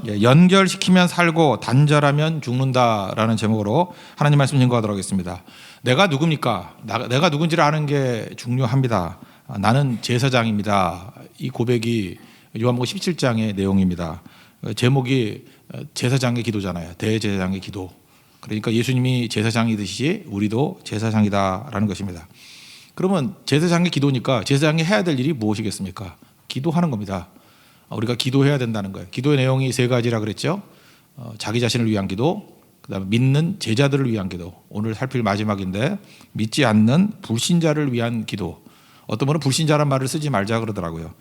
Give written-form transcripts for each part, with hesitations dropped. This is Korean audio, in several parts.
연결시키면 살고 단절하면 죽는다라는 제목으로 하나님 말씀 증거하도록 하겠습니다. 내가 누굽니까? 내가 누군지를 아는 게 중요합니다. 나는 제사장입니다. 이 고백이 요한복음 17장의 내용입니다. 제목이 제사장의 기도잖아요. 대제사장의 기도. 그러니까 예수님이 제사장이듯이 우리도 제사장이다라는 것입니다. 그러면 제사장의 기도니까 제사장이 해야 될 일이 무엇이겠습니까? 기도하는 겁니다. 우리가 기도해야 된다는 거예요. 기도의 내용이 세 가지라 그랬죠. 자기 자신을 위한 기도, 그다음에 믿는 제자들을 위한 기도. 오늘 살필 마지막인데 믿지 않는 불신자를 위한 기도. 어떤 분은 불신자란 말을 쓰지 말자 그러더라고요.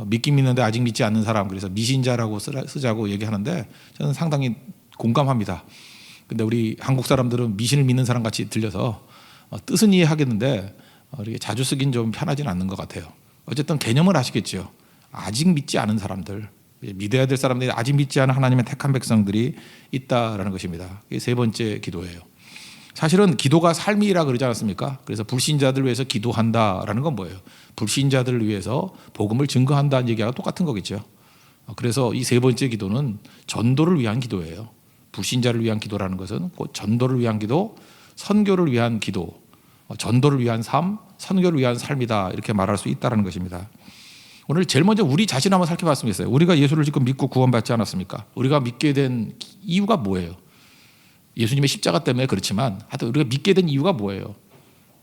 믿긴 믿는데 아직 믿지 않는 사람, 그래서 미신자라고 쓰자고 얘기하는데 저는 상당히 공감합니다. 근데 우리 한국 사람들은 미신을 믿는 사람 같이 들려서 뜻은 이해하겠는데 이렇게 자주 쓰긴 좀 편하지는 않는 것 같아요. 어쨌든 개념을 아시겠죠. 아직 믿지 않은 사람들, 믿어야 될 사람들이 아직 믿지 않은 하나님의 택한 백성들이 있다라는 것입니다. 이게 세 번째 기도예요. 사실은 기도가 삶이라 그러지 않았습니까? 그래서 불신자들을 위해서 기도한다라는 건 뭐예요? 불신자들을 위해서 복음을 증거한다는 얘기하고 똑같은 거겠죠. 그래서 이 세 번째 기도는 전도를 위한 기도예요. 불신자를 위한 기도라는 것은 곧 전도를 위한 기도, 선교를 위한 기도, 전도를 위한 삶, 선교를 위한 삶이다 이렇게 말할 수 있다는 것입니다. 오늘 제일 먼저 우리 자신 한번 살펴봤으면 좋겠어요. 우리가 예수를 지금 믿고 구원받지 않았습니까? 우리가 믿게 된 이유가 뭐예요? 예수님의 십자가 때문에 그렇지만 하여튼 우리가 믿게 된 이유가 뭐예요?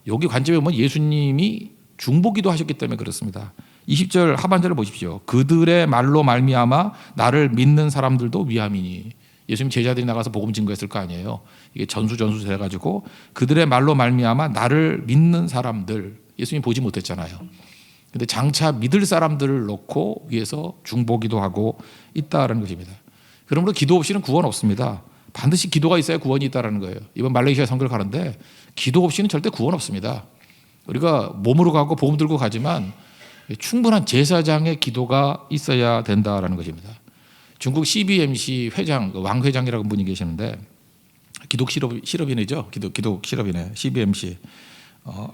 여기 관점에 보면 예수님이 중보기도 하셨기 때문에 그렇습니다. 20절 하반절을 보십시오. 그들의 말로 말미암아 나를 믿는 사람들도 위함이니. 예수님 제자들이 나가서 복음 증거했을 거 아니에요. 이게 전수 해가지고 그들의 말로 말미암아 나를 믿는 사람들, 예수님 보지 못했잖아요. 근데 장차 믿을 사람들을 놓고 위해서 중보기도 하고 있다라는 것입니다. 그러므로 기도 없이는 구원 없습니다. 반드시 기도가 있어야 구원이 있다라는 거예요. 이번 말레이시아 선교를 가는데 기도 없이는 절대 구원 없습니다. 우리가 몸으로 가고 복음 들고 가지만 충분한 제사장의 기도가 있어야 된다라는 것입니다. 중국 CBMC 회장, 왕 회장이라는 분이 계시는데 기독 실업인이죠. 기독 실업인에 CBMC.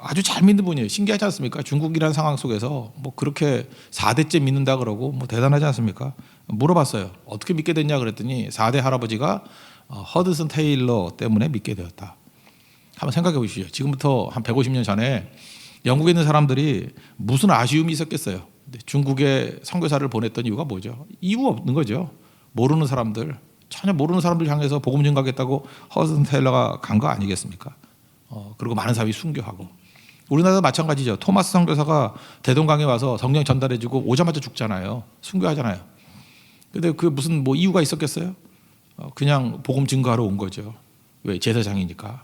아주 잘 믿는 분이에요. 신기하지 않습니까? 중국이라는 상황 속에서 뭐 그렇게 4대째 믿는다 그러고 뭐 대단하지 않습니까? 물어봤어요. 어떻게 믿게 됐냐 그랬더니 4대 할아버지가 허드슨 테일러 때문에 믿게 되었다. 한번 생각해 보시죠. 지금부터 한 150년 전에 영국에 있는 사람들이 무슨 아쉬움이 있었겠어요. 중국에 선교사를 보냈던 이유가 뭐죠? 이유 없는 거죠. 모르는 사람들, 전혀 모르는 사람들 향해서 복음 증거하겠다고 허드슨 테일러가 간 거 아니겠습니까? 그리고 많은 사람이 순교하고. 우리나라도 마찬가지죠. 토마스 선교사가 대동강에 와서 성령 전달해주고 오자마자 죽잖아요. 순교하잖아요. 근데 그 무슨 뭐 이유가 있었겠어요? 그냥 복음 증거하러 온 거죠. 왜? 제사장이니까.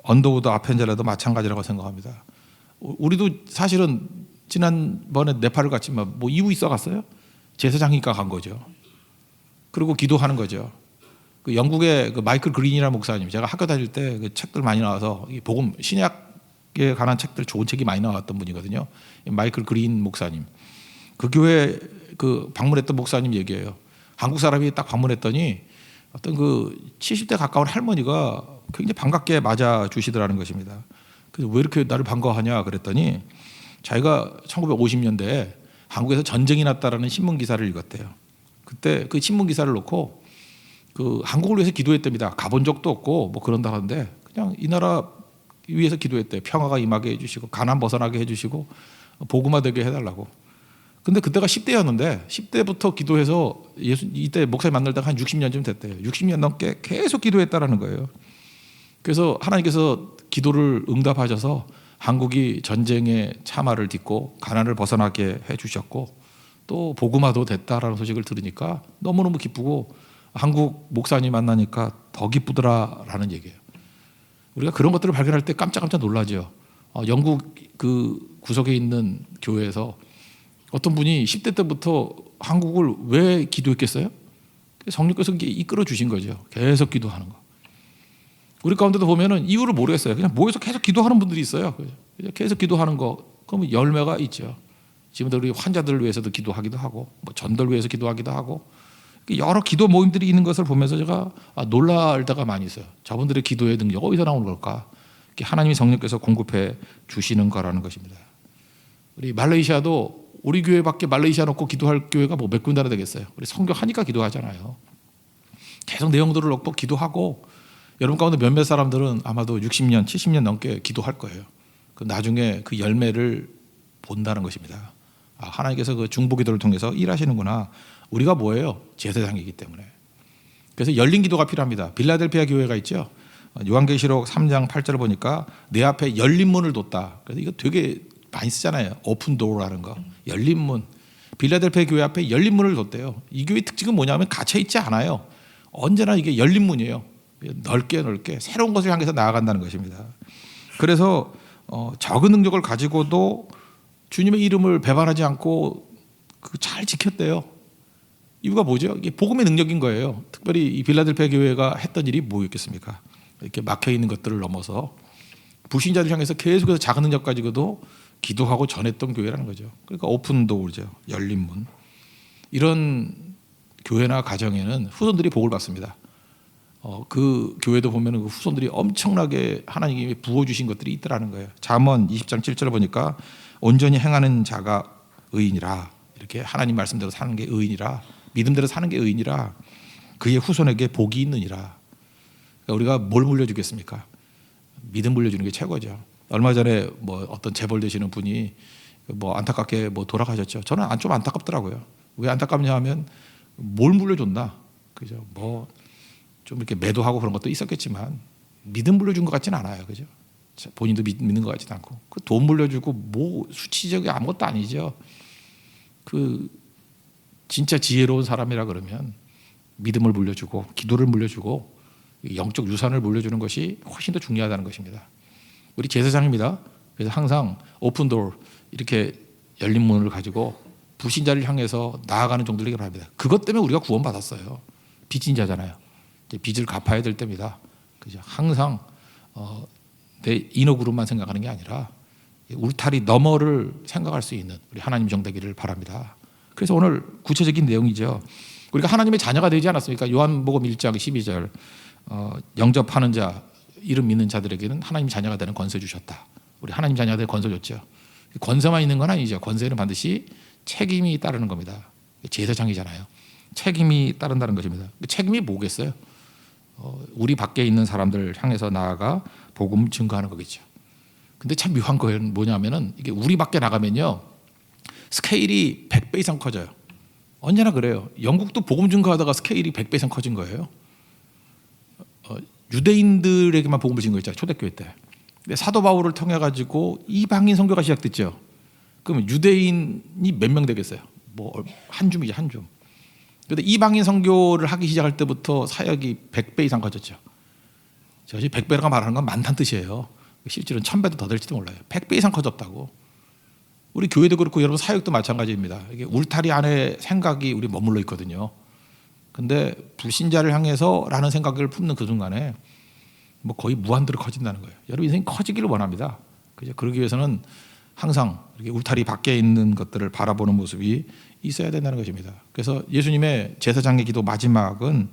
언더우드 아펜젤라도 마찬가지라고 생각합니다. 우리도 사실은 지난번에 네팔을 갔지만 뭐 이유 있어 갔어요? 제사장이니까 간 거죠. 그리고 기도하는 거죠. 그 영국의 그 마이클 그린이라는 목사님, 제가 학교 다닐 때 그 책들 많이 나와서 이 복음 신약에 관한 책들 좋은 책이 많이 나왔던 분이거든요. 마이클 그린 목사님. 그 교회 그 방문했던 목사님 얘기예요. 한국 사람이 딱 방문했더니 어떤 그 70대 가까운 할머니가 굉장히 반갑게 맞아 주시더라는 것입니다. 그래서 왜 이렇게 나를 반가워하냐 그랬더니 자기가 1950년대에 한국에서 전쟁이 났다라는 신문 기사를 읽었대요. 그때 그 신문 기사를 놓고 그 한국을 위해서 기도했답니다. 가본 적도 없고 뭐 그런다 하는데 그냥 이 나라 위해서 기도했대요. 평화가 임하게 해주시고 가난 벗어나게 해주시고 복음화 되게 해달라고. 근데 그때가 10대였는데 10대부터 기도해서 이때 목사님 만날 때가 한 60년쯤 됐대요. 60년 넘게 계속 기도했다라는 거예요. 그래서 하나님께서 기도를 응답하셔서 한국이 전쟁의 참화를 딛고 가난을 벗어나게 해주셨고 또 복음화도 됐다라는 소식을 들으니까 너무너무 기쁘고 한국 목사님 만나니까 더 기쁘더라라는 얘기예요. 우리가 그런 것들을 발견할 때 깜짝깜짝 놀라죠. 영국 그 구석에 있는 교회에서 어떤 분이 10대 때부터 한국을 왜 기도했겠어요? 성령께서 이끌어 주신 거죠. 계속 기도하는 거. 우리 가운데도 보면은 이유를 모르겠어요. 그냥 모여서 계속 기도하는 분들이 있어요. 그냥 계속 기도하는 거, 그러면 열매가 있죠. 지금도 우리 환자들을 위해서도 기도하기도 하고, 뭐 전도를 위해서 기도하기도 하고, 여러 기도 모임들이 있는 것을 보면서 제가 놀랄 때가 많이 있어요. 저분들의 기도의 능력 어디서 나오는 걸까? 하나님이 성령께서 공급해 주시는 거라는 것입니다. 우리 말레이시아도 우리 교회밖에 말레이시아 놓고 기도할 교회가 뭐 몇 군데나 되겠어요. 우리 선교하니까 기도하잖아요. 계속 내용들을 놓고 기도하고 여러분 가운데 몇몇 사람들은 아마도 60년, 70년 넘게 기도할 거예요. 그 나중에 그 열매를 본다는 것입니다. 아, 하나님께서 그 중보기도를 통해서 일하시는구나. 우리가 뭐예요? 제사장이기 때문에. 그래서 열린 기도가 필요합니다. 빌라델피아 교회가 있죠. 요한계시록 3장 8절을 보니까 내 앞에 열린 문을 뒀다. 그래서 이거 되게 많이 쓰잖아요. 오픈 도어라는 거. 열린 문. 빌라델피아 교회 앞에 열린 문을 뒀대요. 이 교회 특징은 뭐냐면 갇혀 있지 않아요. 언제나 이게 열린 문이에요. 넓게 새로운 것을 향해서 나아간다는 것입니다. 그래서 적은 능력을 가지고도 주님의 이름을 배반하지 않고 잘 지켰대요. 이유가 뭐죠? 이게 복음의 능력인 거예요. 특별히 이 빌라델피아 교회가 했던 일이 뭐였겠습니까? 이렇게 막혀 있는 것들을 넘어서 불신자를 향해서 계속해서 작은 능력 가지고도 기도하고 전했던 교회라는 거죠. 그러니까 오픈 도어죠. 열린 문. 이런 교회나 가정에는 후손들이 복을 받습니다. 그 교회도 보면 그 후손들이 엄청나게 하나님이 부어주신 것들이 있더라는 거예요. 잠언 20장 7절을 보니까 온전히 행하는 자가 의인이라, 이렇게 하나님 말씀대로 사는 게 의인이라, 믿음대로 사는 게 의인이라, 그의 후손에게 복이 있느니라. 그러니까 우리가 뭘 물려주겠습니까? 믿음 물려주는 게 최고죠. 얼마 전에 뭐 어떤 재벌 되시는 분이 뭐 안타깝게 뭐 돌아가셨죠. 저는 좀 안타깝더라고요. 왜 안타깝냐 하면 뭘 물려줬나, 그죠? 뭐 좀 이렇게 매도하고 그런 것도 있었겠지만 믿음 물려준 것 같지는 않아요, 그죠? 본인도 믿는 것 같지도 않고, 그 돈 물려주고 뭐 수치적이 아무것도 아니죠. 그 진짜 지혜로운 사람이라 그러면 믿음을 물려주고 기도를 물려주고 영적 유산을 물려주는 것이 훨씬 더 중요하다는 것입니다. 우리 제사장입니다. 그래서 항상 오픈도어, 이렇게 열린 문을 가지고 불신자를 향해서 나아가는 종들에게 바랍니다. 그것 때문에 우리가 구원받았어요. 빚진 자잖아요. 이제 빚을 갚아야 될 때입니다. 그죠? 항상 내 이너 그룹만 생각하는 게 아니라 울타리 너머를 생각할 수 있는 우리 하나님 정되기를 바랍니다. 그래서 오늘 구체적인 내용이죠. 우리가 하나님의 자녀가 되지 않았습니까? 요한복음 1장 12절 영접하는 자, 이름 믿는 자들에게는 하나님 자녀가 되는 권세 주셨다. 우리 하나님 자녀가 되는 권세 줬죠. 권세만 있는 건 아니죠. 권세는 반드시 책임이 따르는 겁니다. 제사장이잖아요. 책임이 따른다는 것입니다. 책임이 뭐겠어요? 우리 밖에 있는 사람들 향해서 나아가 복음 증거하는 거겠죠. 근데 참 묘한 거는 뭐냐면은 이게 우리 밖에 나가면요, 스케일이 100배 이상 커져요. 언제나 그래요. 영국도 복음 증거하다가 스케일이 100배 이상 커진 거예요. 유대인들에게만 복음을 증거했잖아요, 초대교회 때. 근데 사도 바울을 통해 가지고 이방인 선교가 시작됐죠. 그러면 유대인이 몇 명 되겠어요? 뭐 한 줌이죠, 한 줌. 그런데 이방인 선교를 하기 시작할 때부터 사역이 100배 이상 커졌죠. 저희 100배라고 말하는 건 많다는 뜻이에요. 실제로는 1000배도 더 될지도 몰라요. 100배 이상 커졌다고. 우리 교회도 그렇고 여러분 사역도 마찬가지입니다. 이게 울타리 안에 생각이 우리 머물러 있거든요. 근데 불신자를 향해서라는 생각을 품는 그 순간에 뭐 거의 무한대로 커진다는 거예요. 여러분 인생이 커지기를 원합니다. 그죠? 그러기 위해서는 항상 이렇게 울타리 밖에 있는 것들을 바라보는 모습이 있어야 된다는 것입니다. 그래서 예수님의 제사장의 기도 마지막은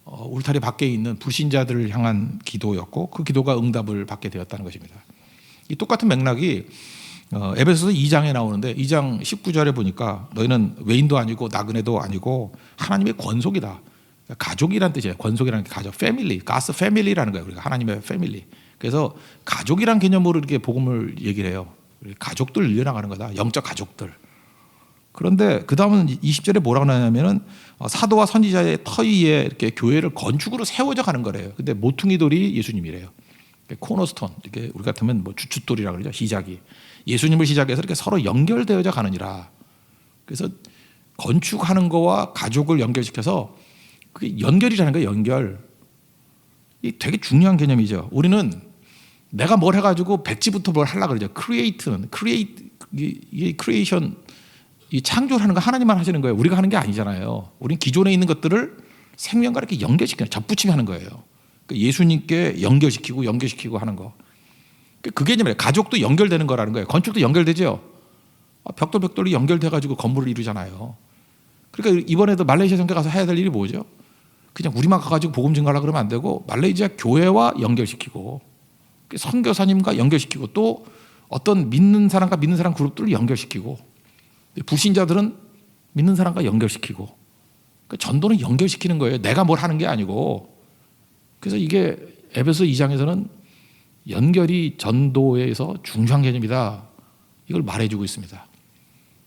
울타리 밖에 있는 불신자들을 향한 기도였고, 그 기도가 응답을 받게 되었다는 것입니다. 이 똑같은 맥락이 에베소서 2장에 나오는데 2장 19절에 보니까 너희는 외인도 아니고 나그네도 아니고 하나님의 권속이다. 가족이란 뜻이에요. 권속이라는 게 가족, 패밀리, 가스 패밀리라는 거예요. 우리가 하나님의 패밀리. 그래서 가족이란 개념으로 이렇게 복음을 얘기를 해요. 가족들 이어나가는 거다. 영적 가족들. 그런데 그 다음은 20절에 뭐라고 나냐면은 사도와 선지자의 터 위에 이렇게 교회를 건축으로 세워져 가는 거래요. 근데 모퉁이 돌이 예수님이래요. 코너스톤, 이렇게 우리 같으면 뭐 주춧돌이라 그러죠. 시작이. 예수님을 시작해서 이렇게 서로 연결되어져 가느니라. 그래서 건축하는 거와 가족을 연결시켜서 그게 연결이라는 거예요. 연결. 이 되게 중요한 개념이죠. 우리는 내가 뭘 해가지고 백지부터 뭘 하려고 그러죠. 크리에이션, 이 창조를 하는 거 하나님만 하시는 거예요. 우리가 하는 게 아니잖아요. 우리는 기존에 있는 것들을 생명과 이렇게 연결시키는, 접붙이게 하는 거예요. 예수님께 연결시키고 하는 거. 그게 개념이에요. 가족도 연결되는 거라는 거예요. 건축도 연결되죠. 벽돌이 연결돼가지고 건물을 이루잖아요. 그러니까 이번에도 말레이시아 선교 가서 해야 될 일이 뭐죠? 그냥 우리만 가가지고 복음 증거하려고 그러면 안 되고 말레이시아 교회와 연결시키고 선교사님과 연결시키고 또 어떤 믿는 사람과 믿는 사람 그룹들을 연결시키고 불신자들은 믿는 사람과 연결시키고, 그러니까 전도는 연결시키는 거예요. 내가 뭘 하는 게 아니고. 그래서 이게 에베소 2장에서는 연결이 전도에서 중요한 개념이다, 이걸 말해주고 있습니다.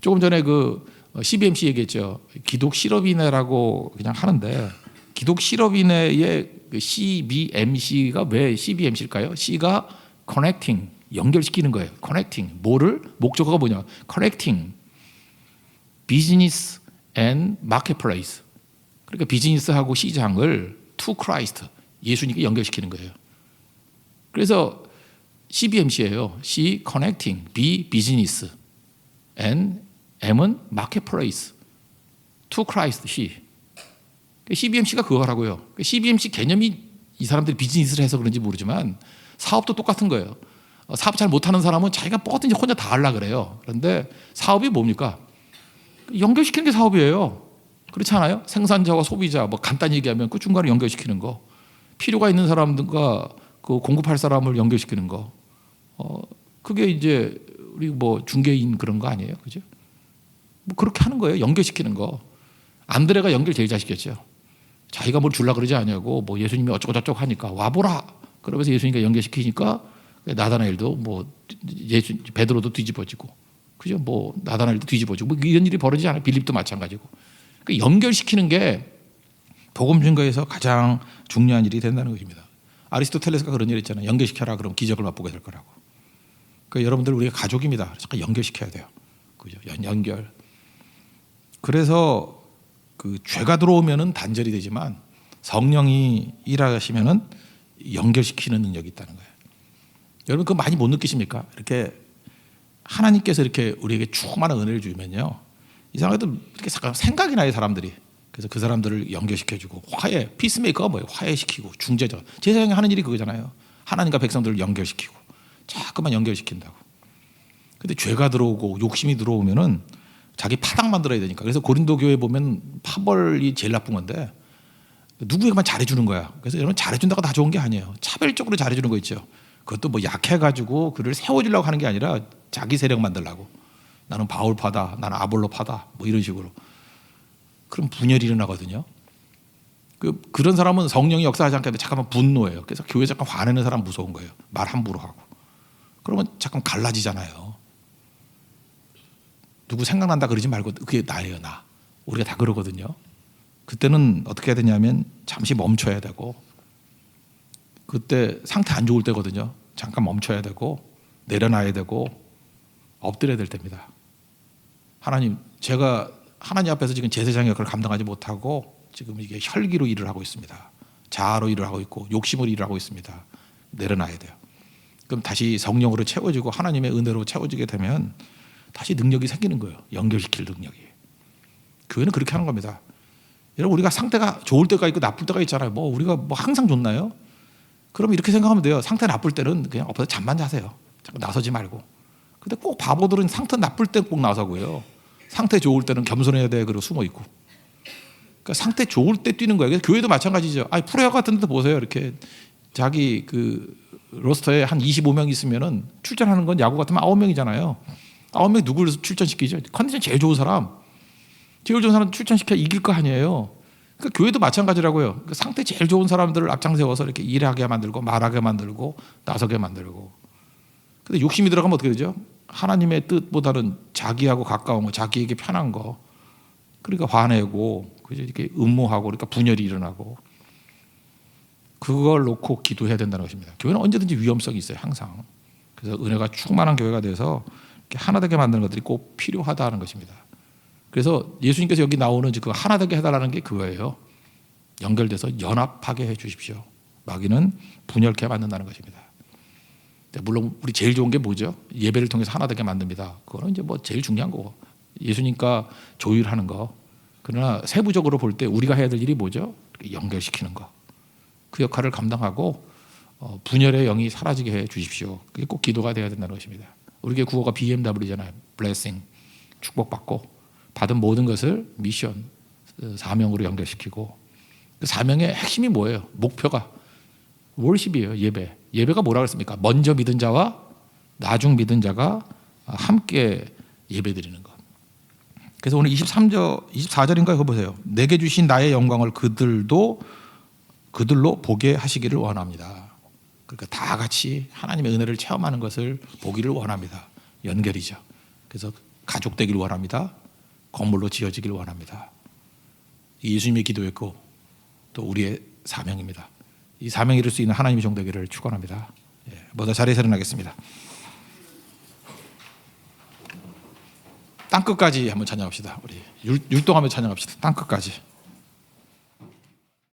조금 전에 그 CBMC 얘기했죠. 기독 실업인회라고 그냥 하는데, 기독 실업인회의 그 CBMC가 왜 CBMC일까요? C가 connecting, 연결시키는 거예요. connecting, 뭐를? 목적어가 뭐냐? connecting business and marketplace. 그러니까 비즈니스하고 시장을 to Christ, 예수님께 연결시키는 거예요. 그래서 CBMC예요. C connecting, B business, and M은 marketplace, to Christ, C. CBMC가 그거라고요. CBMC 개념이 이 사람들이 비즈니스를 해서 그런지 모르지만 사업도 똑같은 거예요. 사업 잘 못하는 사람은 자기가 뭐든지 혼자 다 하려고 그래요. 그런데 사업이 뭡니까? 연결시키는 게 사업이에요. 그렇지 않아요? 생산자와 소비자, 뭐 간단히 얘기하면 그 중간에 연결시키는 거, 필요가 있는 사람들과 그 공급할 사람을 연결시키는 거, 그게 이제 우리 뭐 중개인 그런 거 아니에요, 그죠? 뭐 그렇게 하는 거예요, 연결시키는 거. 안드레가 연결 제일 잘 시켰죠. 자기가 뭘 줄라 그러지 않냐고, 뭐 예수님이 어쩌고 저쩌고 하니까 와보라. 그러면서 예수님과 연결시키니까 나다나엘도 뭐 베드로도 뒤집어지고, 그죠? 뭐 나다나엘도 뒤집어지고, 뭐 이런 일이 벌어지지 않아요. 빌립도 마찬가지고. 그러니까 연결시키는 게 복음 증거에서 가장 중요한 일이 된다는 것입니다. 아리스토텔레스가 그런 일 했잖아요. 연결시켜라, 그럼 기적을 맛보게 될 거라고. 그러니까 여러분들 우리가 가족입니다. 잠깐 연결시켜야 돼요. 그죠? 연결. 그래서 그 죄가 들어오면은 단절이 되지만 성령이 일하시면은 연결시키는 능력이 있다는 거예요. 여러분 그거 많이 못 느끼십니까? 이렇게 하나님께서 이렇게 우리에게 충만한 은혜를 주면요, 이상하게도 이렇게 생각이 나요, 사람들이. 그래서 그 사람들을 연결시켜주고, 화해, 피스메이커가 뭐예요? 화해시키고, 중재자. 제사장이 하는 일이 그거잖아요. 하나님과 백성들을 연결시키고, 자꾸만 연결시킨다고. 근데 죄가 들어오고 욕심이 들어오면은 자기 파당 만들어야 되니까. 그래서 고린도 교회 보면 파벌이 제일 나쁜 건데, 누구에게만 잘해주는 거야. 그래서 여러분 잘해준다고 다 좋은 게 아니에요. 차별적으로 잘해주는 거 있죠. 그것도 뭐 약해가지고 그를 세워주려고 하는 게 아니라 자기 세력 만들려고. 나는 바울파다, 나는 아볼로파다, 뭐 이런 식으로. 그럼 분열이 일어나거든요. 그런 사람은 성령이 역사하지 않게 잠깐만 분노해요. 그래서 교회 잠깐 화내는 사람 무서운 거예요. 말 함부로 하고. 그러면 잠깐 갈라지잖아요. 누구 생각난다 그러지 말고, 그게 나예요, 나. 우리가 다 그러거든요. 그때는 어떻게 해야 되냐면 잠시 멈춰야 되고, 그때 상태 안 좋을 때거든요. 잠깐 멈춰야 되고, 내려놔야 되고, 엎드려야 될 때입니다. 하나님, 제가 하나님 앞에서 지금 제사장의 역할을 감당하지 못하고 지금 이게 혈기로 일을 하고 있습니다. 자아로 일을 하고 있고 욕심으로 일을 하고 있습니다. 내려놔야 돼요. 그럼 다시 성령으로 채워지고 하나님의 은혜로 채워지게 되면 다시 능력이 생기는 거예요. 연결시킬 능력이. 교회는 그렇게 하는 겁니다. 여러분, 우리가 상태가 좋을 때가 있고 나쁠 때가 있잖아요. 뭐 우리가 뭐 항상 좋나요? 그럼 이렇게 생각하면 돼요. 상태 나쁠 때는 그냥 엎어서 잠만 자세요. 자꾸 나서지 말고. 근데 꼭 바보들은 상태 나쁠 때 꼭 나서고요. 상태 좋을 때는 겸손해야 돼. 그리고 숨어 있고. 그러니까 상태 좋을 때 뛰는 거예요. 그래서 교회도 마찬가지죠. 아니, 프로야구 같은 데도 보세요. 이렇게 자기 그 로스터에 한 25명 있으면은 출전하는 건 야구 같으면 9명이잖아요. 9명 누구를 출전시키죠? 컨디션 제일 좋은 사람. 제일 좋은 사람 출전시켜 이길 거 아니에요. 그러니까 교회도 마찬가지라고요. 그러니까 상태 제일 좋은 사람들을 앞장 세워서 이렇게 일하게 만들고 말하게 만들고 나서게 만들고. 근데 욕심이 들어가면 어떻게 되죠? 하나님의 뜻보다는 자기하고 가까운 거, 자기에게 편한 거. 그러니까 화내고, 그죠? 이렇게 음모하고, 그러니까 분열이 일어나고. 그걸 놓고 기도해야 된다는 것입니다. 교회는 언제든지 위험성이 있어요, 항상. 그래서 은혜가 충만한 교회가 돼서 이렇게 하나 되게 만드는 것들이 꼭 필요하다는 것입니다. 그래서 예수님께서 여기 나오는 그 하나 되게 해달라는 게 그거예요. 연결돼서 연합하게 해 주십시오. 마귀는 분열케 만든다는 것입니다. 물론 우리 제일 좋은 게 뭐죠? 예배를 통해서 하나 되게 만듭니다. 그거는 이제 뭐 제일 중요한 거고, 예수님과 조율하는 거. 그러나 세부적으로 볼 때 우리가 해야 될 일이 뭐죠? 연결시키는 거. 그 역할을 감당하고 분열의 영이 사라지게 해 주십시오. 그게 꼭 기도가 돼야 된다는 것입니다. 우리의 구호가 BMW잖아요. 블레싱, 축복받고 받은 모든 것을 미션, 사명으로 연결시키고, 그 사명의 핵심이 뭐예요? 목표가 월십이에요. 예배. 예배가 뭐라고 했습니까? 먼저 믿은 자와 나중 믿은 자가 함께 예배 드리는 것. 그래서 오늘 24절인가요? 그거 보세요. 내게 주신 나의 영광을 그들로 보게 하시기를 원합니다. 그러니까 다 같이 하나님의 은혜를 체험하는 것을 보기를 원합니다. 연결이죠. 그래서 가족 되기를 원합니다. 건물로 지어지기를 원합니다. 예수님이 기도했고 또 우리의 사명입니다. 이 사명 이룰 수 있는 하나님의 종 되기를 축원합니다. 모두 자리에서 일어나겠습니다. 땅끝까지 한번 찬양합시다. 우리 율동하며 찬양합시다. 땅끝까지.